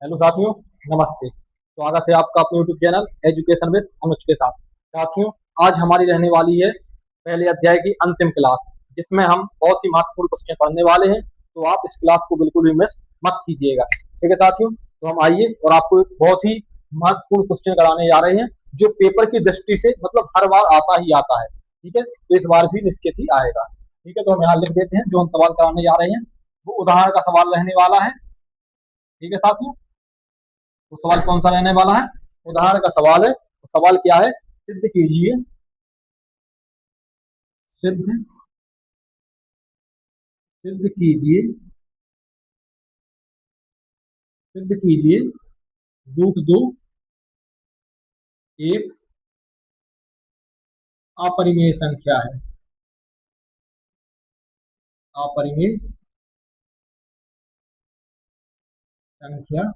Hello साथियों, नमस्ते। स्वागत है आपका अपने यूट्यूब चैनल एजुकेशन विद अनुज के साथ। साथियों, आज हमारी रहने वाली है पहले अध्याय की अंतिम क्लास, जिसमें हम बहुत ही महत्वपूर्ण क्वेश्चन पढ़ने वाले हैं। तो आप इस क्लास को बिल्कुल भी मिस मत कीजिएगा, ठीक है साथियों। तो हम आइए और आपको एक बहुत ही महत्वपूर्ण क्वेश्चन कराने जा रहे हैं, जो पेपर की दृष्टि से मतलब हर बार आता ही आता है, ठीक है। तो इस बार भी निश्चित ही आएगा, ठीक है। तो हम यहाँ लिख देते हैं जो हम सवाल कराने जा रहे हैं। वो उदाहरण का सवाल रहने वाला है, ठीक है साथियों। तो सवाल कौन सा रहने वाला है? उदाहरण का सवाल है। तो सवाल क्या है? सिद्ध कीजिए, सिद्ध सिद्ध कीजिए, सिद्ध कीजिए रूट दो एक अपरिमेय संख्या है। अपरिमेय संख्या है।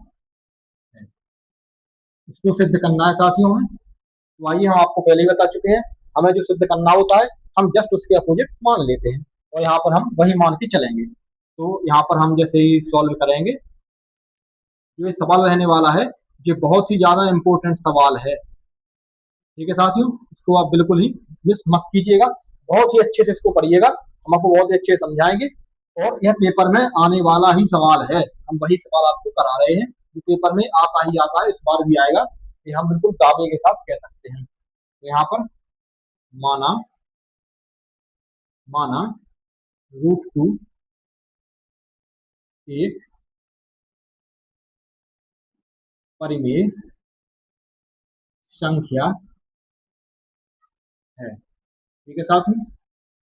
इसको सिद्ध करना है साथियों हमें। तो आइए, हम आपको पहले ही बता चुके हैं, हमें जो सिद्ध करना होता है हम जस्ट उसके अपोजिट मान लेते हैं, और यहाँ पर हम वही मान के चलेंगे। तो यहाँ पर हम जैसे ही सॉल्व करेंगे, जो ये सवाल रहने वाला है, ये बहुत ही ज्यादा इंपॉर्टेंट सवाल है, ठीक है साथियों। इसको आप बिल्कुल ही मिस मत कीजिएगा, बहुत ही अच्छे से इसको पढ़िएगा। हम आपको बहुत ही अच्छे से समझाएंगे, और यह पेपर में आने वाला ही सवाल है। हम वही सवाल आपको करा रहे हैं जो पेपर में आता ही आता है, इस बार भी आएगा, ये हम बिल्कुल दावे के साथ कह सकते हैं। तो यहाँ पर माना माना रूट टू एक परिमेय संख्या है, ठीक है साथियों।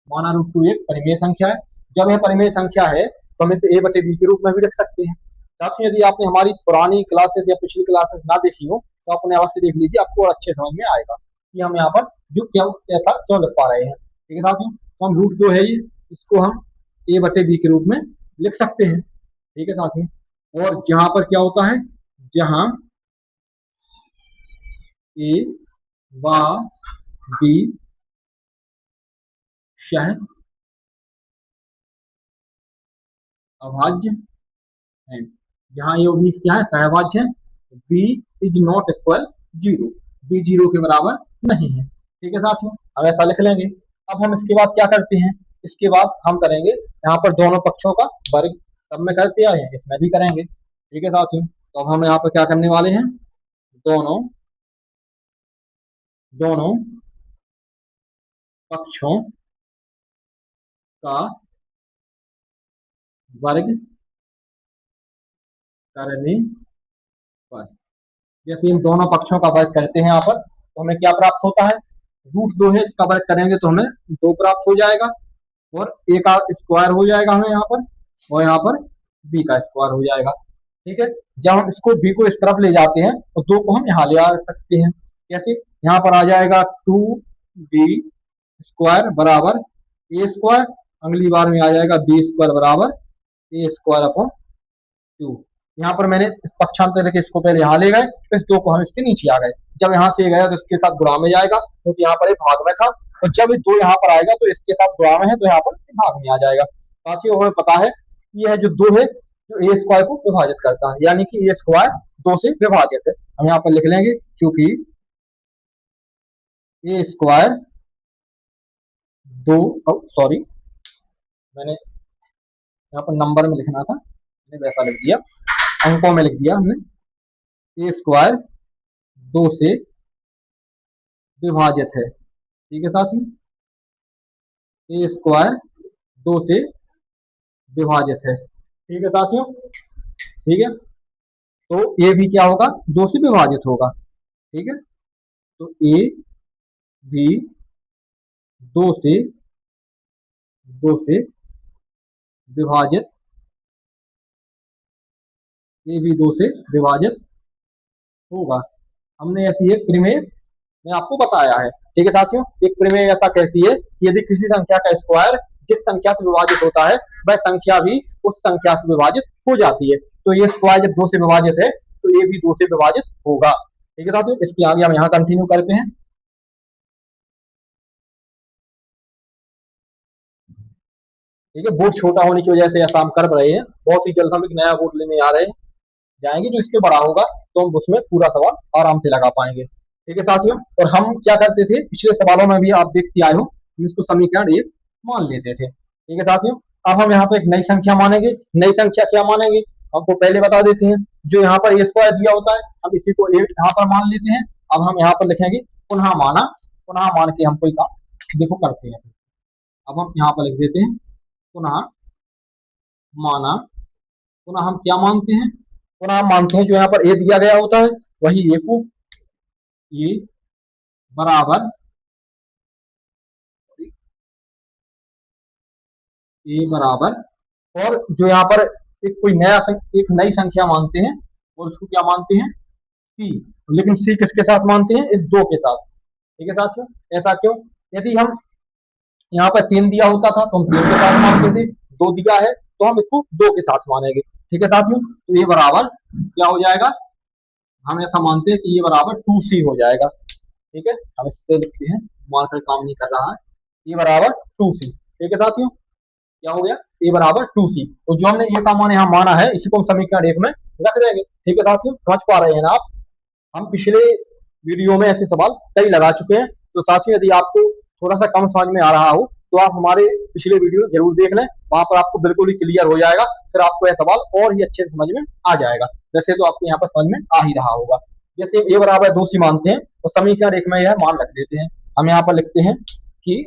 माना रूट टू एक परिमेय संख्या है। जब यह परिमेय संख्या है तो हम इसे ए बटे बी के रूप में भी लिख सकते हैं। साथियों, यदि आपने हमारी पुरानी क्लासेस या पिछली क्लासेस ना देखी हो तो अपने अवश्य देख लीजिए, आपको और अच्छे समझ में आएगा कि हम यहाँ पर जो क्या ऐसा क्यों लिख पा रहे हैं, ठीक है साथियों। तो हम रूट जो है ये, इसको हम ए बटे बी के रूप में लिख सकते हैं, ठीक है साथियों। और जहां पर क्या होता है, जहां ए व बी शह अभाज्य है, जहां ये उम्मीद क्या है, सहभाज्य है। B is not equal zero, b zero के बराबर नहीं है, ठीक है साथियों। हम ऐसा लिख लेंगे। अब हम इसके बाद क्या करते हैं? इसके बाद हम करेंगे यहाँ पर दोनों पक्षों का वर्ग। सब में करते आए हैं, इसमें भी करेंगे, ठीक है साथियों। तो अब हम यहाँ पर क्या करने वाले हैं? दोनों दोनों पक्षों का वर्ग करने पर, जैसे हम दोनों पक्षों का वर्ग करते हैं यहाँ पर, तो हमें क्या प्राप्त होता है? रूट दो है, इसका वर्ग करेंगे तो हमें दो प्राप्त हो जाएगा, और ए का स्क्वायर हो जाएगा हमें यहाँ पर, और यहाँ पर बी का स्क्वायर हो जाएगा, ठीक है। जब हम इसको बी को इस तरफ ले जाते हैं तो दो को हम यहाँ ले आ सकते हैं। कैसे? यहाँ पर आ जाएगा टू बी स्क्वायर बराबर ए स्क्वायर, अगली बार में आ जाएगा बी स्क्वायर बराबर ए स्क्वायर अपॉन टू। यहाँ पर मैंने इस पक्षांतर करके इसको पहले यहाँ ले गए, इस दो को हम इसके नीचे आ गए। जब यहाँ से गया तो इसके साथ गुणा में जाएगा, क्योंकि यहाँ पर एक भाग में था। और जब ये दो यहाँ पर आएगा तो इसके साथ गुणा में है, तो यहाँ पर भाग में आ जाएगा। साथियों, हमें पता है कि यह जो दो है, जो ए स्क्वायर को विभाजित करता है, यानी कि ए स्क्वायर दो से विभाजित है। हम यहाँ पर लिख लेंगे, क्योंकि ए स्क्वायर दो, सॉरी, मैंने यहाँ पर नंबर में लिखना था, मैंने वैसा लिख दिया, अंकों में लिख दिया हमने। ए स्क्वायर दो से विभाजित है, ठीक है साथियों। ए स्क्वायर दो से विभाजित है, ठीक है साथियों, ठीक है। तो ए भी क्या होगा? दो से विभाजित होगा, ठीक है। तो ए भी दो से दो से विभाजित, ए भी दो से विभाजित होगा। हमने ऐसी एक प्रमेय मैं आपको बताया है, ठीक है साथियों। एक प्रमेय ऐसा कहती है कि यदि किसी संख्या का स्क्वायर जिस संख्या से विभाजित होता है, वह संख्या भी उस संख्या से विभाजित हो जाती है। तो ये स्क्वायर जब दो से विभाजित है तो ये भी दो से विभाजित होगा, ठीक है साथियों। इसके आगे हम यहाँ कंटिन्यू करते हैं, ठीक है। बोर्ड छोटा होने की वजह से ऐसा हम कर रहे हैं, बहुत ही जल्द हम एक नया बोर्ड लेने आ रहे हैं, जाएंगे, जो इससे बड़ा होगा तो हम उसमें पूरा सवाल आराम से लगा पाएंगे। ठीक है साथियों, और हम क्या करते थे पिछले सवालों में भी आप देखते आए हो, हम इसको समीकरण एक मान लेते थे। ठीक है साथियों, अब हम यहाँ पे एक नई संख्या मानेंगे। नई संख्या क्या मानेंगे, हमको पहले बता देते हैं। जो यहाँ पर ए स्क्वायर दिया होता है, हम इसी को एट यहाँ पर मान लेते हैं। अब हम यहाँ पर लिखेंगे पुनः माना, पुनः मान के हम कोई काम देखो करते हैं। अब हम यहाँ पर लिख देते हैं पुनः माना। पुनः हम क्या मानते हैं, पुनः हम मानते हैं जो यहाँ पर ए दिया गया होता है वही ए को, ए बराबर, ए बराबर, और जो यहाँ पर एक कोई एक नई संख्या मानते हैं और उसको क्या मानते हैं, सी। लेकिन सी किसके साथ मानते हैं, इस दो के साथ। ठीक है साथियों, ऐसा क्यों, यदि हम यहाँ पर तीन दिया होता था तो हम तीन के साथ मानते थे, दो दिया है तो हम इसको दो के साथ मानेंगे। ठीक है साथियों, तो ये बराबर क्या हो जाएगा, हम ऐसा मानते हैं कि ये बराबर टू सी हो जाएगा। ठीक है, हम इससे लिखते हैं, मार्कर काम नहीं कर रहा है, ये बराबर टू सी। ठीक है साथियों, क्या हो गया, ए बराबर टू सी। तो जो हमने ए का मान यहाँ माना है इसी को हम समीकरण एक में रख देंगे। ठीक है साथियों, समझ पा रहे हैं ना आप, हम पिछले वीडियो में ऐसे सवाल कई लगा चुके हैं। तो साथियों, यदि आपको थोड़ा सा कम समझ में आ रहा हो तो आप हमारे पिछले वीडियो जरूर देख लें, वहां पर आपको बिल्कुल ही क्लियर हो जाएगा, फिर आपको यह सवाल और ही अच्छे से समझ में आ जाएगा। वैसे तो आपको यहाँ पर समझ में आ ही रहा होगा। जैसे ए बराबर दो सी मानते हैं तो समीकरण एक में यह मान रख देते हैं। हम यहाँ पर लिखते हैं कि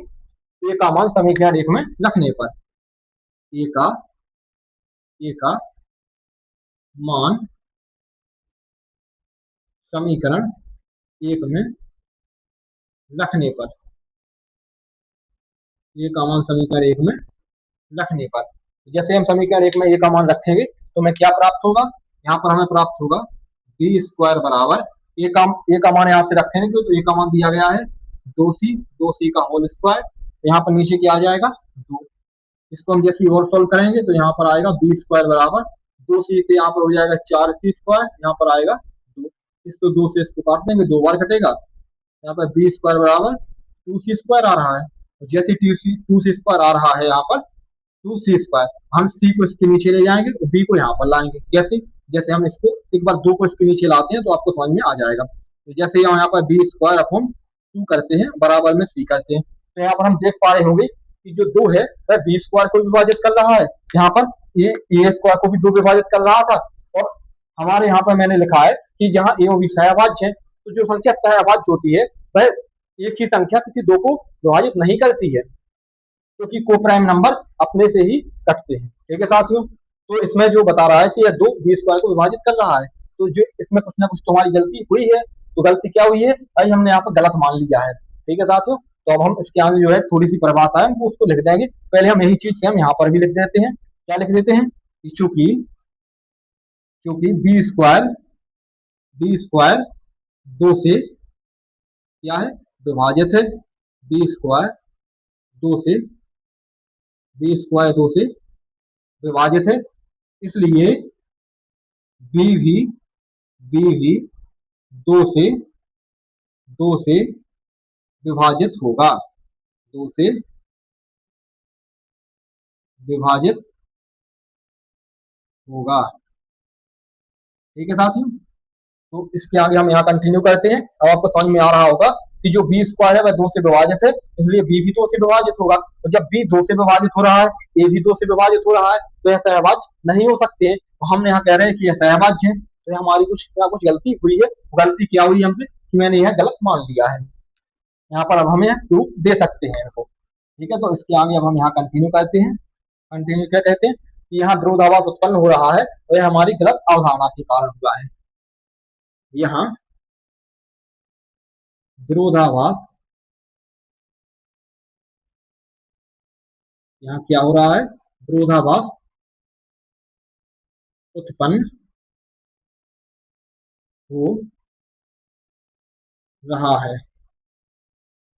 ए का मान समीकरण एक में रखने पर, ए का ए का मान समीकरण एक में रखने पर, ए का मान समीकरण एक में रखने पर, जैसे हम समीकरण एक में ए का मान रखेंगे तो हमें क्या प्राप्त होगा, यहाँ पर हमें प्राप्त होगा बी स्क्वायर बराबर, ए का मान यहाँ से रखेंगे तो ए का मान दिया गया है दो सी का होल स्क्वायर, यहाँ पर नीचे क्या आ जाएगा दो। इसको हम जैसे और सोल्व करेंगे तो यहाँ पर आएगा बी स्क्वायर बराबर दो सी से यहाँ पर हो जाएगा चार सी स्क्वायर, यहाँ पर आएगा दो, इसको दो से इसको काट देंगे, दो बार कटेगा, यहाँ पर बी स्क्वायर बराबर टू सी स्क्वायर आ रहा है। तो जैसे टू सी स्क्वायर आ रहा है यहाँ पर टू सी स्क्वायर, हम सी को इसके नीचे ले जाएंगे और बी को यहाँ पर लाएंगे। कैसे, जैसे हम इसको एक बार दो को इसके नीचे लाते हैं तो आपको समझ में आ जाएगा। तो जैसे यहाँ पर बी स्क्वायर अपॉन टू करते हैं बराबर में सी करते हैं, तो यहाँ पर हम देख पा रहे होंगे कि जो दो है वह बी स्क्वायर को विभाजित कर रहा है, यहाँ पर ये ए स्क्वायर को भी दो विभाजित कर रहा था। और हमारे यहाँ पर मैंने लिखा है कि जहाँ ए और बी सहभाज्य है तो जो संख्या सहभाज्य होती है वह एक ही संख्या किसी दो को विभाजित नहीं करती है, क्योंकि को प्राइम नंबर अपने से ही कटते हैं। ठीक है साथियों, तो इसमें जो बता रहा है कि यह दो बी स्क्वायर को विभाजित कर रहा है, तो जो इसमें कुछ ना कुछ तुम्हारी गलती हुई है। तो गलती क्या हुई है भाई, हमने यहाँ पर गलत मान लिया है। ठीक है साथियों, तो अब हम इसके आगे जो है थोड़ी सी परिभाषा है हमको उसको लिख देंगे। पहले हम यही चीज से हम यहाँ पर भी लिख देते हैं, क्या लिख देते हैं कि चूंकि चूंकि बी स्क्वायर दो से क्या है विभाजित है, बी स्क्वायर दो से बी स्क्वायर दो से विभाजित है, इसलिए बी भी बी भी दो से विभाजित होगा, दो से विभाजित होगा। ठीक है साथियों, तो इसके आगे हम यहाँ कंटिन्यू करते हैं। अब आपको समझ में आ रहा होगा कि जो बी स्क्वायर है वह दो से विभाजित है, इसलिए बी भी दो से विभाजित होगा। तो जब बी दो से विभाजित हो रहा है, ए भी दो से विभाजित हो रहा है, तो यह सहभाज्य नहीं हो सकते हैं। तो हम यहाँ कह रहे हैं कि यह सहभाज्य है, तो हमारी कुछ ना कुछ गलती हुई है। गलती क्या हुई हमसे कि मैंने यह गलत मान लिया है। यहाँ पर अब हमें प्रूफ दे सकते हैं इनको। ठीक है, तो इसके आगे अब हम यहाँ कंटिन्यू करते हैं। कंटिन्यू क्या कहते हैं कि यहाँ विरोधाभास उत्पन्न हो रहा है और यह हमारी गलत अवधारणा के कारण हुआ है। यहाँ विरोधाभास, यहाँ क्या हो रहा है, विरोधाभास उत्पन्न हो रहा है।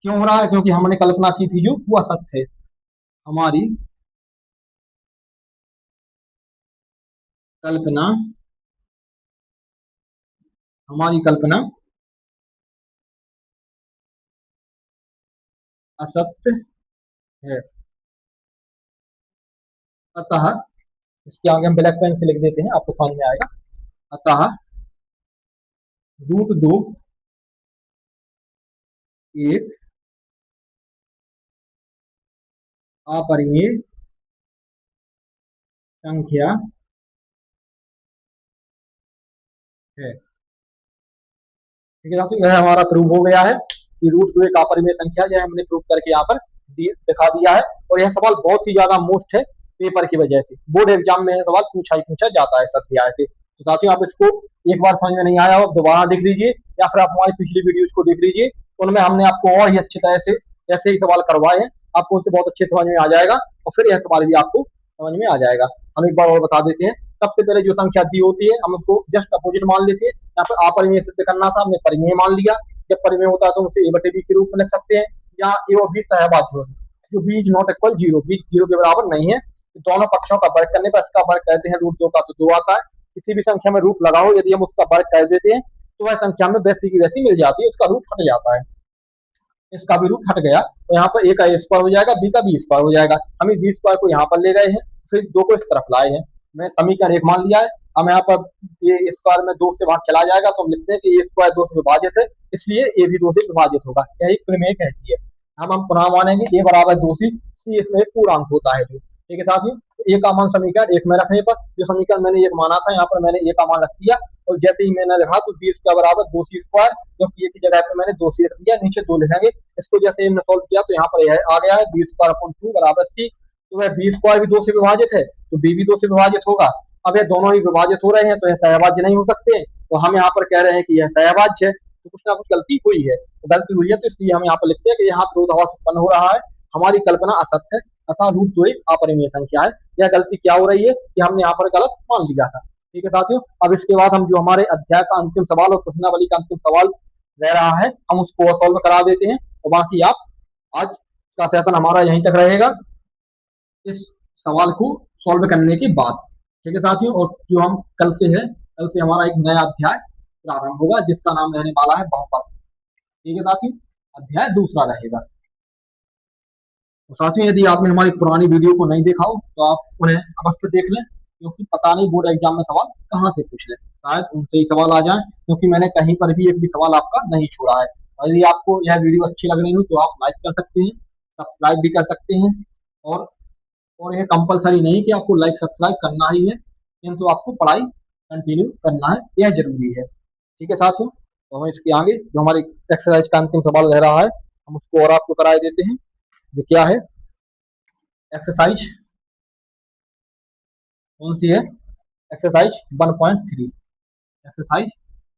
क्यों हो रहा है, क्योंकि हमने कल्पना की थी जो वो असत्य है। हमारी कल्पना हमारी कल्पना असत्य है, अतः इसके आगे हम ब्लैक पेन से लिख देते हैं, आपको समझ में आएगा। अतः रूट 2 एक अपरिमेय संख्या है। ठीक है साथियों, यह हमारा प्रूव हो गया है कि रूट 2 एक अपरिमेय संख्या, यह हमने प्रूव करके यहाँ पर दिखा दिया है। और यह सवाल बहुत ही ज्यादा मोस्ट है पेपर की वजह से, बोर्ड एग्जाम में यह सवाल पूछा ही पूछा जाता है सब ध्यान से। तो साथियों, आप इसको एक बार समझ में नहीं आया हो दोबारा देख लीजिए, या फिर आप हमारी पिछली वीडियोज को देख लीजिए, उनमें हमने आपको और ही अच्छी तरह से ऐसे ही सवाल करवाए हैं, आपको उनसे बहुत अच्छे समझ में आ जाएगा, और फिर यह सवाल भी आपको समझ में आ जाएगा। हम एक बार और बता देते हैं, सबसे पहले जो संख्या दी होती है हम उसको जस्ट अपोजिट मान लेते हैं। यहाँ पर अपरिमेय सिद्ध करना था, हमने परिमेय मान लिया। जब परिमेय होता है तो उसे ए बटे बी के रूप में लिख सकते हैं, या ए और बी सहभाज्य है, जो b is not equal zero, b zero के बराबर नहीं है। तो दोनों पक्षों का वर्ग करने पर इसका वर्ग कहते हैं रूट 2 का, तो 2 आता है। किसी भी संख्या में रूट लगाओ, यदि हम उसका वर्ग कर देते हैं तो वह संख्या में वैसी की वैसी मिल जाती है, उसका रूट हट जाता है। इसका भी रूट हट गया, तो यहाँ पर ए का ए स्क्वायर हो जाएगा, बी का बी स्क्वायर हो जाएगा। हम इस बी स्क्वायर को यहाँ पर ले गए हैं, फिर दो को इस तरफ लाए हैं। मैं समीकरण एक मान लिया है। हम यहाँ पर ए स्क्वायर में दो से भाग चला जाएगा, तो हम लिखते हैं कि ए स्क्वायर दो से विभाजित है, इसलिए ए भी दो से विभाजित होगा, यह एक प्रमेय कहती है। हम पुनः मानेंगे ए बराबर दो सी, इसमें एक पूर्णांक होता है जो। ठीक है साथियों, ए का मान समीकरण एक में रखने पर, जो समीकरण मैंने एक माना था, यहाँ पर मैंने ए का मान रख दिया, और जैसे ही मैंने लिखा तो बी स्क्वायर बराबर दो सी स्क्वायर, क्योंकि ए की जगह पे मैंने दो सी रख दिया, नीचे दो लिखेंगे। इसको जैसे हमने सोल्व किया तो यहाँ पर यह आ गया है बी स्क्वायर अपॉन टू बराबर सी। तो वह बी स्क्वायर भी दो से विभाजित है, तो बी भी दो से विभाजित होगा। अब ये दोनों ही विभाजित हो रहे हैं, तो यह सहभाज्य नहीं हो सकते, तो हम यहाँ पर कह रहे हैं कि यह सहभाज्य है। तो कुछ ना कुछ गलती हुई है, तो गलती हुई है, तो इसलिए हम यहाँ पर लिखते हैं कि यहाँ विरोधाभास उत्पन्न हो रहा है, हमारी कल्पना असत्य है, अतः रूट 2 एक अपरिमेय संख्या है। यह गलती क्या हो रही है कि हमने यहाँ पर गलत मान लिया था। ठीक है साथियों, अब इसके बाद हम जो हमारे अध्याय का अंतिम सवाल और प्रश्नावली का अंतिम सवाल रह रहा है, हम उसको सॉल्व करा देते हैं, और बाकी आप आज का सेशन हमारा यहीं तक रहेगा इस सवाल को सॉल्व करने के बाद। ठीक है साथियों, और जो हम कल से हमारा एक नया अध्याय प्रारंभ होगा, जिसका नाम रहने वाला है बहुपद। ठीक है साथियों, अध्याय दूसरा रहेगा। तो साथियों, यदि आपने हमारी पुरानी वीडियो को नहीं देखा हो तो आप उन्हें अवश्य देख लें, क्योंकि पता नहीं बोर्ड एग्जाम में सवाल कहाँ से पूछ लें, शायद उनसे ही सवाल आ जाए, क्योंकि मैंने कहीं पर भी एक भी सवाल आपका नहीं छोड़ा है। और यदि आपको यह वीडियो अच्छी लग रही हो तो आप लाइक कर सकते हैं, सब्सक्राइब भी कर सकते हैं, और और यह कंपलसरी नहीं कि आपको लाइक सब्सक्राइब करना ही है, किंतु आपको पढ़ाई कंटिन्यू करना है, यह जरूरी है। ठीक है साथियों, तो हम इसके आगे जो हमारी एक्सरसाइज का अंतिम सवाल रह रहा है, हम उसको और आपको कराए देते हैं, जो क्या है एक्सरसाइज, कौन सी है, एक्सरसाइज 1.3, एक्सरसाइज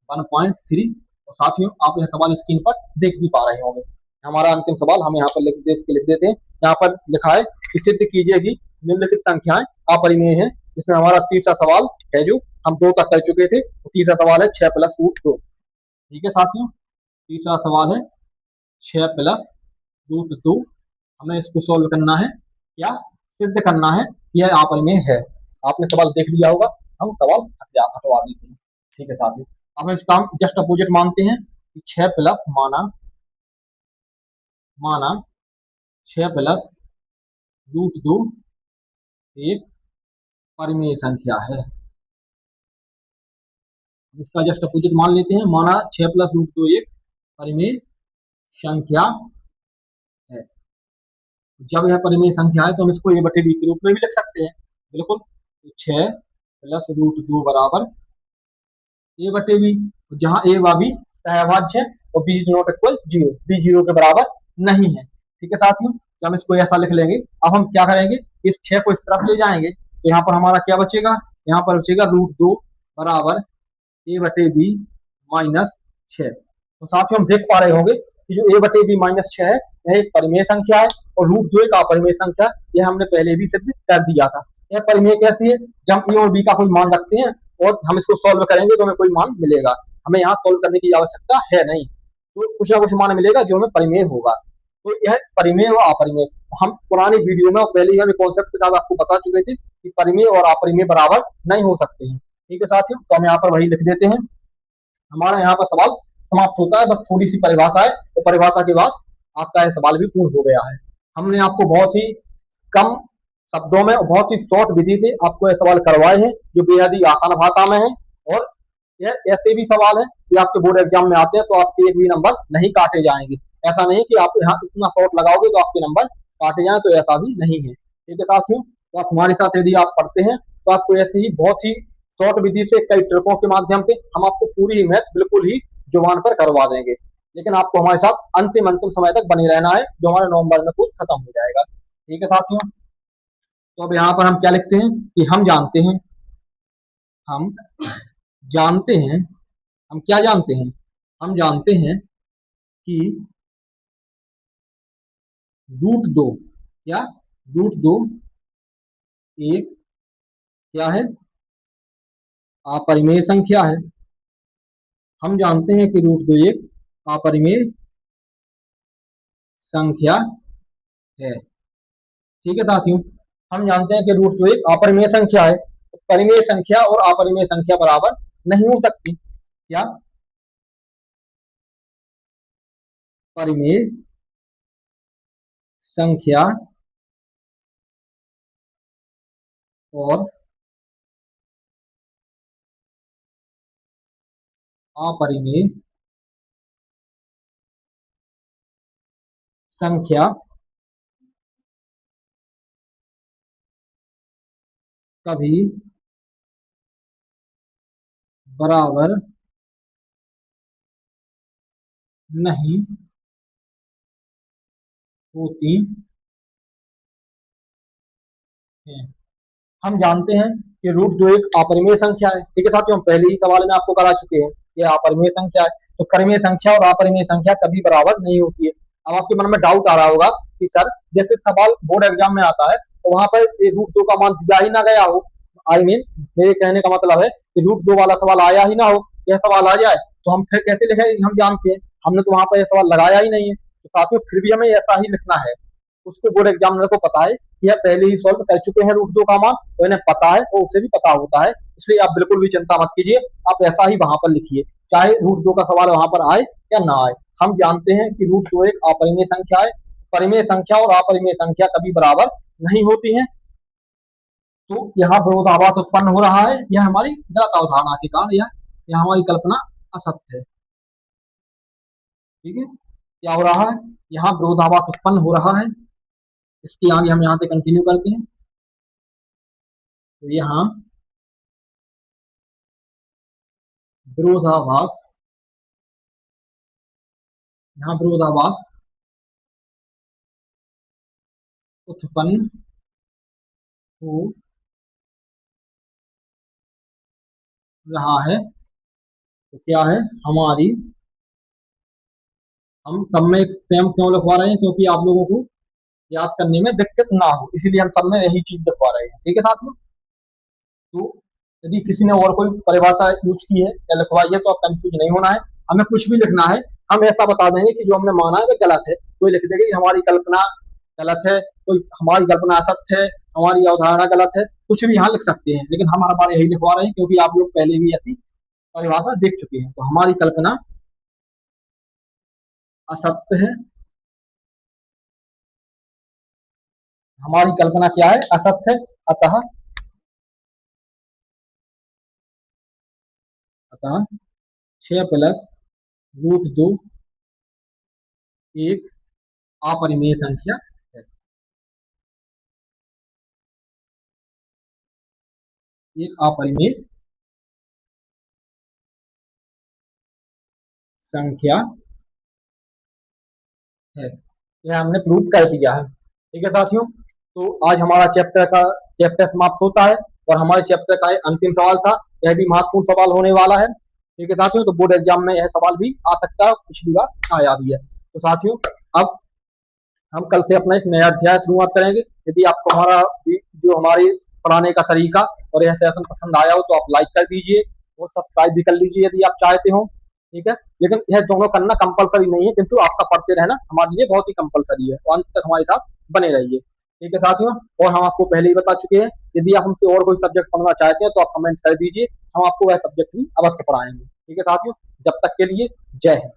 1.3। और साथियों, आप यह सवाल स्क्रीन पर देख भी पा रहे होंगे। हमारा अंतिम सवाल हम यहाँ पर लिख देते हैं। यहाँ पर लिखा है कि सिद्ध कीजिए कि निम्नलिखित संख्याएं अपरिमेय हैं। इसमें हमारा तीसरा सवाल है, जो हम दो तक कर चुके थे, तो तीसरा सवाल है 6 प्लस रूट 2। ठीक है साथियों, तीसरा सवाल है 6 प्लस रूट 2। हमें इसको सोल्व करना है, या सिद्ध करना है कि यह अपरिमेय है। आपने सवाल देख लिया होगा, हम सवाल हटवा देते हैं। ठीक है साथियों, अब हम इसका जस्ट अपोजिट मानते हैं कि 6 प्लस माना माना 6 प्लस रूट 2 एक परिमेय संख्या है। इसका जस्ट अपोजिट मान लेते हैं, माना 6 प्लस रूट 2 एक परिमेय संख्या है। जब यह परिमेय संख्या है तो हम इसको ए बटे बी के रूप में भी लिख सकते हैं, बिल्कुल। तो 6 प्लस रूट 2 बराबर ए बटे बी, जहां ए व बी सहभाज्य है और b is not equal zero, b zero के बराबर नहीं है। ठीक है साथियों, तो हम इसको ऐसा लिख लेंगे। अब हम क्या करेंगे, इस 6 को इस तरफ ले जाएंगे, तो यहाँ पर हमारा क्या बचेगा, यहाँ पर बचेगा रूट 2 बराबर ए बटे बी माइनस 6। तो साथियों, हम देख पा रहे होंगे कि जो ए बटे बी माइनस 6 है, यह एक परिमेय संख्या है, और रूट 2 एक अपरिमेय संख्या, यह हमने पहले भी सिद्ध कर दिया था। यह परिमेय कैसी है, जब हम ए और बी का कोई मान रखते हैं और हम इसको सॉल्व करेंगे तो हमें कोई मान मिलेगा, हमें यहाँ सॉल्व करने की आवश्यकता है नहीं, तो कुछ ना कुछ मान मिलेगा जो हमें परिमेय होगा। तो यह परिमेय और अपरिमेय, हम पुरानी वीडियो में पहले ही हमें कॉन्सेप्ट के साथ आपको बता चुके थे कि परिमेय और अपरिमेय बराबर नहीं हो सकते हैं। ठीक है साथियों, तो हम यहाँ पर वही लिख देते हैं। हमारा यहाँ पर सवाल समाप्त होता है, बस थोड़ी सी परिभाषा है, तो परिभाषा के बाद आपका यह सवाल भी पूर्ण हो गया है। हमने आपको बहुत ही कम शब्दों में और बहुत ही शॉर्ट विधि से आपको यह सवाल करवाए हैं, जो बेहद ही आसान भाषा में है, और यह ऐसे भी सवाल है कि आपके बोर्ड एग्जाम में आते हैं तो आपके एक भी नंबर नहीं काटे जाएंगे। ऐसा नहीं कि आप यहाँ इतना शॉर्ट लगाओगे तो आपके नंबर काटे जाए, तो ऐसा भी नहीं है। ठीक है साथियों, तो आप हमारे साथ यदि आप पढ़ते हैं तो आपको ऐसे ही बहुत ही शॉर्ट विधि से कई ट्रिकों के माध्यम से हम आपको पूरी ही मैथ बिल्कुल ही जुबान पर करवा देंगे। लेकिन आपको हमारे साथ अंतिम अंतिम समय तक बने रहना है, जो हमारे नवंबर में कुछ खत्म हो जाएगा। ठीक है साथियों, तो अब यहाँ पर हम क्या लिखते हैं कि हम जानते हैं, हम क्या जानते हैं, हम जानते हैं कि √2 क्या, √2 एक क्या है, अपरिमेय संख्या है। हम जानते हैं कि √2 एक अपरिमेय संख्या है। ठीक है साथियों, हम जानते हैं कि √2 एक अपरिमेय संख्या है। तो परिमेय संख्या और अपरिमेय संख्या बराबर नहीं हो सकती। क्या, परिमेय संख्या और अपरिमेय संख्या कभी बराबर नहीं होती है। हम जानते हैं कि √2 एक अपरिमेय संख्या है। ठीक है साथियों, हम पहले ही सवाल में आपको करा चुके हैं कि अपरिमेय संख्या है। तो परिमेय संख्या और अपरिमेय संख्या कभी बराबर नहीं होती है। अब आपके मन में डाउट आ रहा होगा कि सर, जैसे सवाल बोर्ड एग्जाम में आता है तो वहां पर √2 का मान दिया ही ना गया हो, आई मीन मेरे कहने का मतलब है कि √2 वाला सवाल आया ही ना हो, यह सवाल आ जाए तो हम फिर कैसे लिखेंगे कि हम जानते हैं, हमने तो वहां पर यह सवाल लगाया ही नहीं है। तो साथियों फिर भी हमें ऐसा ही लिखना है। उसको बोर्ड एग्जामिनर को पता है कि यह पहले ही सॉल्व कर चुके हैं √2 का मान, तो इन्हें पता है और उसे भी पता होता है। इसलिए आप बिल्कुल भी चिंता मत कीजिए, आप ऐसा ही वहां पर लिखिए, चाहे √2 का सवाल वहां पर आए या ना आए। हम जानते हैं कि √2 एक अपरिमेय संख्या है। परिमेय संख्या और अपरिमेय संख्या कभी बराबर नहीं होती है। तो यहाँ विरोधाभास उत्पन्न हो रहा है, यह हमारी गलत अवधारणा के कारण यह हमारी कल्पना असत्य है। ठीक है, क्या हो रहा है, यहाँ विरोधाभास उत्पन्न हो रहा है। इसके आगे हम यहाँ से कंटिन्यू करते हैं। तो यहाँ विरोधाभास, यहाँ विरोधाभास उत्पन्न हो रहा है। तो क्या है, हमारी, हम सब में सेम क्यों लिखवा रहे हैं, क्योंकि आप लोगों को याद करने में दिक्कत ना हो, इसीलिए हम सब में यही चीज लिखवा रहे हैं। ठीक है साथियों, तो यदि किसी ने और कोई परिभाषा यूज की है या लिखवाई है तो आप कंफ्यूज नहीं होना है, हमें कुछ भी लिखना है। हम ऐसा बता देंगे कि जो हमने माना है वो गलत है, कोई लिख देगा कि हमारी कल्पना गलत है, कोई हमारी कल्पना असत्य है, हमारी अवधारणा गलत है, कुछ भी यहाँ लिख सकते हैं। लेकिन हम हर बार यही लिखवा रहे हैं क्योंकि आप लोग पहले भी ऐसी परिभाषा देख चुके हैं। तो हमारी कल्पना असत्य है, हमारी कल्पना क्या है, असत्य है। अतः अतः 6 प्लस √2 एक अपरिमेय संख्या है, एक अपरिमेय संख्या है। यह हमने प्रूव कर दिया है। ठीक है साथियों, तो आज हमारा चैप्टर समाप्त होता है और हमारे चैप्टर का अंतिम सवाल था। यह भी महत्वपूर्ण सवाल होने वाला है। ठीक है साथियों, तो बोर्ड एग्जाम में यह सवाल भी आ सकता है, पिछली बार आया भी है। तो साथियों, अब हम कल से अपना एक नया अध्याय शुरुआत करेंगे। यदि आपको हमारा जो हमारी पढ़ाने का तरीका और यह सेशन पसंद आया हो तो आप लाइक कर दीजिए और सब्सक्राइब भी कर लीजिए यदि आप चाहते हो। ठीक है, लेकिन यह दोनों करना कंपलसरी नहीं है, किंतु आपका पढ़ते रहना हमारे लिए बहुत ही कंपलसरी है, तो अंत तक हमारे साथ बने रहिए। ठीक है साथियों, और हम आपको पहले ही बता चुके हैं, यदि आप हमसे और कोई सब्जेक्ट पढ़ना चाहते हैं तो आप कमेंट कर दीजिए, हम आपको वह सब्जेक्ट भी अवश्य पढ़ाएंगे। ठीक है साथियों, जब तक के लिए जय हिंद।